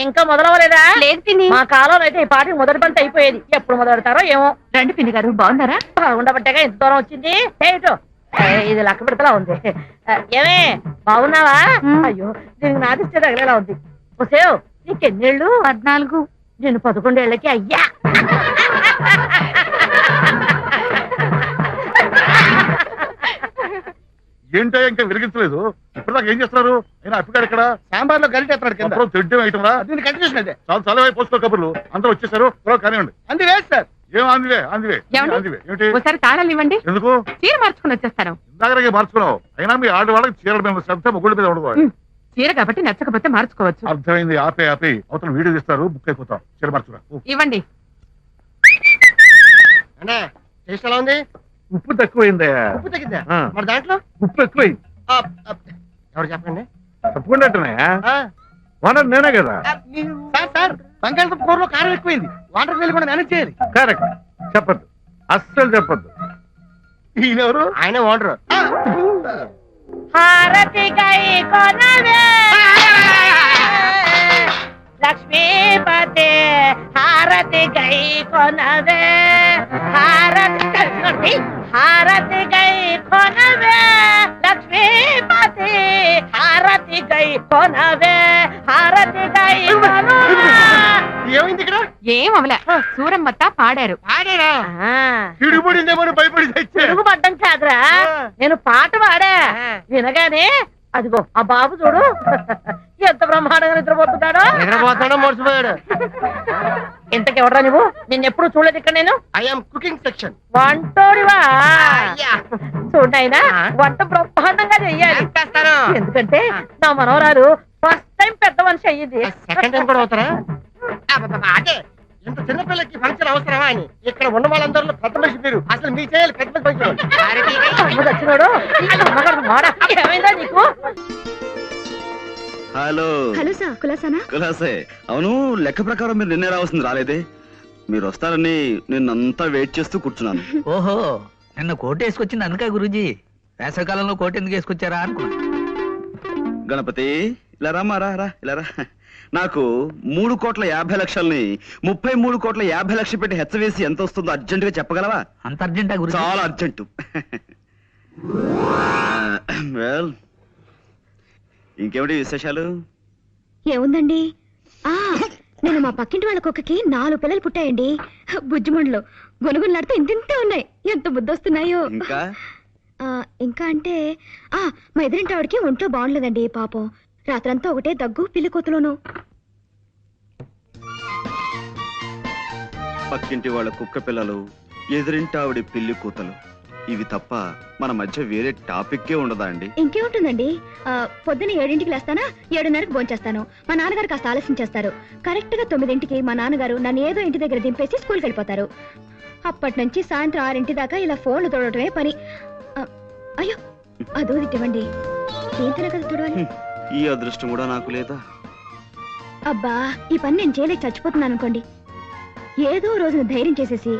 ఇంకా మొదలవలేదా? లేదు పిన్ని. మా కాలంలో అయితే ఈ పాటికి మొదటి పంట అయిపోయేది. ఎప్పుడు మొదలు పెడతారో ఏమో. రండి పిన్ని గారు, బాగున్నారా? ఉండబట్టగా ఇంత దూరం వచ్చింది. ఏటో ఇది లక్క పెడతలా ఉంది. ఏమే బాగున్నావా? అయ్యో దీనికి నాదిస్తే తగిలేలా ఉంది. సేవ్ నీకెన్నేళ్ళు? 14. నేను 11 ఏళ్ళకి అయ్యా. ఏంటో ఇంకా వెలిగించలేదు. ఇప్పటిదాకా ఏం చేస్తున్నారు? అయినా అప్పిగాడు ఇక్కడ సాంబార్ లో గరిటెత్తాడు కింద. తిడ్డం అయిటరా దీన్ని కంటిన్యూషన్ అదే. చాలా చాలా పోస్టులో కబుర్లు అందరూ వచ్చేసారు. కానివ్వండి. అంది వేస్ట్ సార్. ఏం అందివే అందివే అందివే ఏమిటి? ఒకసారి తాళాలు ఇవ్వండి, ఎందుకు? చీర మార్చుకుని వచ్చేస్తాను. ఇందాక మార్చుకున్నావు. అయినా మీ ఆడవాళ్ళకి చీరల మీద శ్రద్ధ మొగుళ్ళ మీద ఉండదు. చీర కాబట్టి నచ్చకపోతే మార్చుకోవచ్చు. అర్థమైంది. ఆపే అవతల వీడియో తీస్తారు. బుక్ అయిపోతాం. చీర మార్చుకురా. ఇవ్వండి. అంటే టేస్ట్ ఎలా ఉంది? ఉప్పు తక్కువైందా? ఉప్పు తగ్గిందా? మరి దాంట్లో ఉప్పు ఎక్కువైంది. ఎవరు చెప్పండి? తప్పకుండా అంటున్నాయా? ఓనర్ నేనే కదా. సార్ సార్ బంగాళదుంప కూరలో కారం ఎక్కువైంది. వాటర్ వెళ్ళి కూడా మేనేజ్ చేయాలి. కరెక్ట్. చెప్పద్దు, అస్సలు చెప్పద్దు. ఈయనెవరు? ఆయన ఓనరు. హారతి గై కొనవే లక్ష్మీపతి, హారతి గై కొనవే, హారతి గై కొనవే లక్ష్మీపతి, హారతి గై కొనవే, హారతి గై కొనవే. ఏమైంది ఇక్కడ? ఏం అవలే, సూరమ్మత్త పాడారు. ఆడారా? ఇడిపడిందేమో భయపడి తిరుగుబడ్డం కాదురా, నేను పాట పాడా. వినగానే అదిగో ఆ బాబు చూడు ఎంత బ్రహ్మాండంగా నిద్రపోతున్నాడో. నిద్రపోతాడో మర్చిపోయాడు. ఇంతకెవడరా నువ్వు? నిన్నెప్పుడు చూడలేదు ఇక్కడ నేను. I'm cooking section. వంటోడివా? చూడైనా వంట బ్రహ్మాండంగా చెయ్యాలి. ఎందుకంటే నా మనవరాలు ఫస్ట్ టైం పెద్ద మనిషి అయ్యింది. సెకండ్ టైం కూడా అవుతారా? అదే ఇంత చిన్నపిల్లకి ఫంక్షన్ అవసరమా అని ఇక్కడ ఉన్న వాళ్ళందరిలో పెద్ద మనిషి మీరు. అసలు మీ చేయాలి పెద్ద మనిషి వచ్చినాడు. ఏమైందా నీకు? హలో హలో సార్, కులాసానా? కులాసే. అవును, లెక్క ప్రకారం మీరు నిన్నే రావాల్సింది రాలేదే. మీరు వస్తారని నిన్నంతా వెయిట్ చేస్తూ కూర్చున్నాను. ఓహో, నిన్న కోట్ వేసుకొచ్చింది అందుక గురూజీ. వేసవికాలంలో కోట్ ఎందుకు వేసుకొచ్చారా అనుకున్నా. గణపతి ఇలా రామా, రా ఇలా రా. నాకు 3,50,00,000ని 33,50,00,000 పెట్టి హెచ్చవేసి ఎంత వస్తుందో అర్జెంట్ గా చెప్పగలవా? అంత అర్జెంటా గురూజీ? చాలా అర్జెంటు. వెల్, ఇంకేమిటి విశేషాలు? ఏముందండి, నేను మా పక్కింటి వాళ్ళ కుక్కకి 4 పిల్లలు పుట్టాయండి. బుజ్జిమండలు గొనుగులాడితే ఇంతింతే ఉన్నాయి. ఎంత బుద్ధొస్తున్నాయో. ఇంకా అంటే మా ఎదురింటి ఆవిడకి ఒంట్లో బాగుండలేదండి పాపం. రాత్రంతా ఒకటే దగ్గు, పిల్లి కూతులోను. పక్కింటి వాళ్ళ కుక్క పిల్లలు, ఎదురింటి ఆవిడ పిల్లి కూతలు, ఇవి తప్ప మన మధ్య వేరే టాపిక్కే ఉండదా అండి? ఇంకేముంటుందండి, పొద్దున్న 7ంటికి లేస్తానా, 7:30కి భోంచేస్తాను. మా నాన్నగారు కాస్త ఆలస్యం చేస్తారు. కరెక్ట్ గా 9ంటికి మా నాన్నగారు నన్ను ఏదో ఇంటి దగ్గర దింపేసి స్కూల్కి వెళ్ళిపోతారు. అప్పటి నుంచి సాయంత్రం 6ంటి దాకా ఇలా ఫోన్లు తోడటమే పని. అయ్యో అదో తిట్టవండి, ఏంటనే కదా చూడాలి. ఈ అదృష్టం కూడా నాకు లేదా? అబ్బా, ఈ పని నేను చేయలేక చచ్చిపోతున్నాను అనుకోండి. ఏదో రోజున ధైర్యం చేసేసి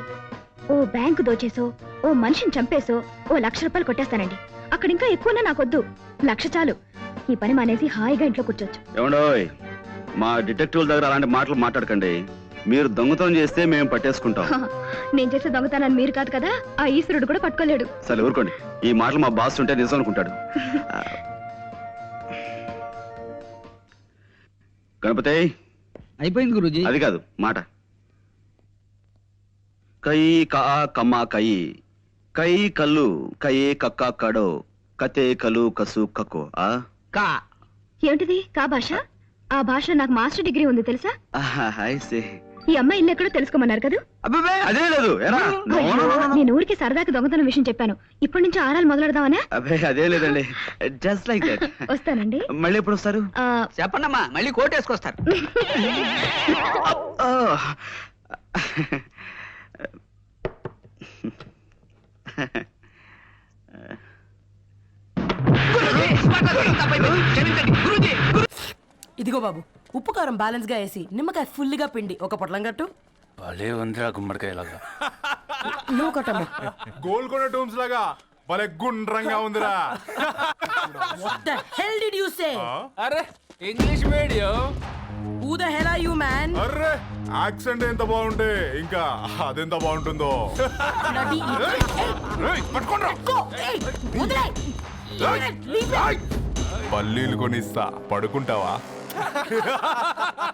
ఓ బ్యాంకు దోచేసో, ఓ మనిషిని చంపేసో ఓ 1,00,000 రూపాయలు కొట్టేస్తానండి. అక్కడ ఇంకా ఎక్కువన్నా నాకొద్దు, 1,00,000 చాలు. ఈ పని మానేసి హాయిగా ఇంట్లో కూర్చోచ్చు. ఏమండోయ్, మా డిటెక్టివ్ల దగ్గర అలాంటి మాటలు మాట్లాడకండి. మీరు దొంగతనం చేస్తే మేము పట్టేసుకుంటాం. నేను చేసే దొంగతనాన్ని మీరు కాదు కదా, ఆ ఈశ్వరుడు కూడా పట్టుకోలేడు. సరే ఊరుకోండి. ఈ మాటలు మా బాస్ ఉంటే నిజం అనుకుంటాడు. గణపతి అయిపోయింది గురూజీ. అది కాదు మాట. కై కా కమ్మా కై, కై కల్లు కయే కక్క కడో, కతే కలు కసు కకో. కా ఏమిటిది కా భాష? ఆ భాషలో నాకు మాస్టర్ డిగ్రీ ఉంది తెలుసా? ఈ అమ్మాయి ఇల్లు ఎక్కడో తెలుసుకోమన్నారు కదా. అదే లేదు. నేను ఊరికి సరదాకి దొంగతనం విషయం చెప్పాను. ఇప్పటి నుంచి ఆరాలు మొదలెడదామనే. అదే లేదండి, జస్ట్ లైక్ దట్. వస్తానండి. మళ్ళీ ఎప్పుడు వస్తారు? చెప్పండమ్మా, మళ్ళీ కోట్ వేసుకొస్తారు. ఇదిగో బాబు, ఉప్పు కారం బ్యాలెన్స్ గా వేసి నిమ్మకాయ ఫుల్ గా పిండి ఒక పొట్లం కట్టు. భలే ఉందిరా గుమ్మడికాయలాగా. నువ్వు కట్టమ్మా. గోల్కొండ టూమ్స్ లాగా భలే గుండ్రంగా ఉందిరా. What the hell did you say? అరే English medium Who the hell are you, man? Array accent ఎంత బాగుంటే ఇంకా అదెంత బాగుంటుందో. Bloody idiot. ఏయ్, పట్టుకోండ్రా. Go! Hey! వదిలేయ్! Leave it! ఏయ్, పల్లీలు కొనిస్తా పడుకుంటావా?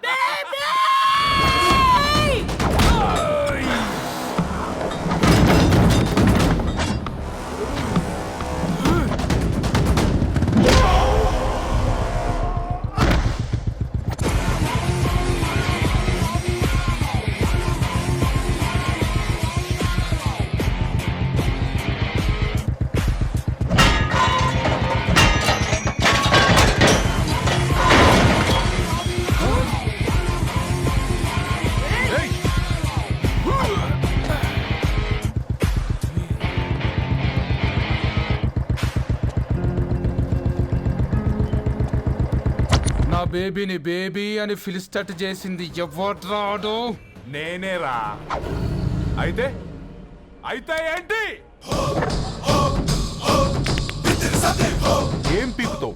Baby! నా బేబీని బేబీ అని పిలిచేటట్టు చేసింది ఎవడ్రాడు? నేనేరా. అయితే అయితే ఏంటి? ఏం పీకుతావు?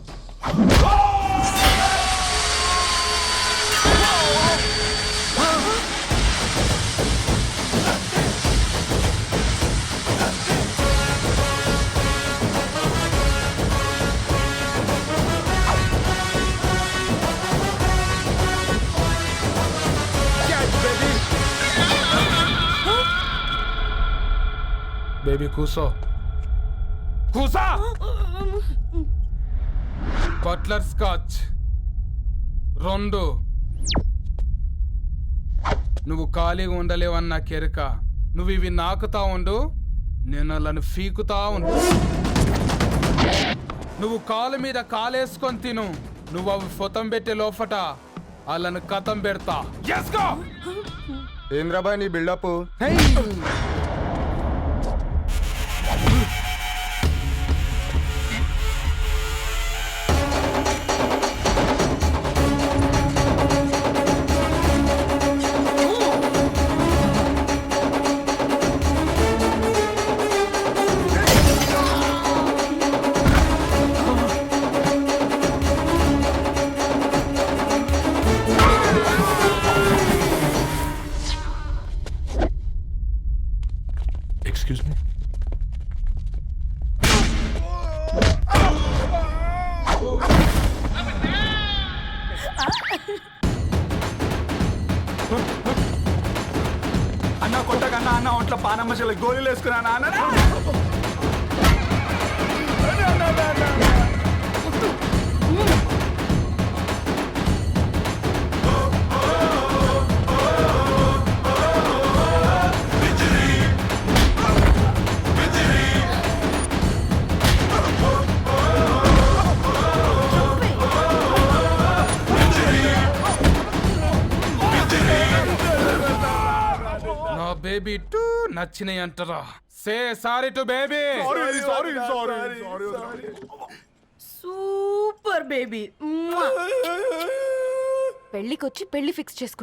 బేబీ కూసో, కూసా. Buttler scotch 2. నువ్వు ఖాళీగా ఉండలేవన్న కెరక. నువ్వు ఇవి నాకుతా ఉండు, నేను అలాను ఫీకుతా ఉండు. నువ్వు కాలు మీద కాలేసుకొని తిను, నువ్వు అవి ఫొతం పెట్టే లోపట వాళ్ళను కథం పెడతా. ఏం రాబాయ్ నీ బిల్డప్? Excuse me. అన్న కొట్టకన్నా అన్న ఒంట్లో పానమ్మశలు గోళీలు వేసుకున్నా అన్న. నా బేబీ టూ నచ్చినాయి అంటారా? Say sorry to baby. Super baby. పెళ్ళికొచ్చి పెళ్లి ఫిక్స్ చేసుకున్నా.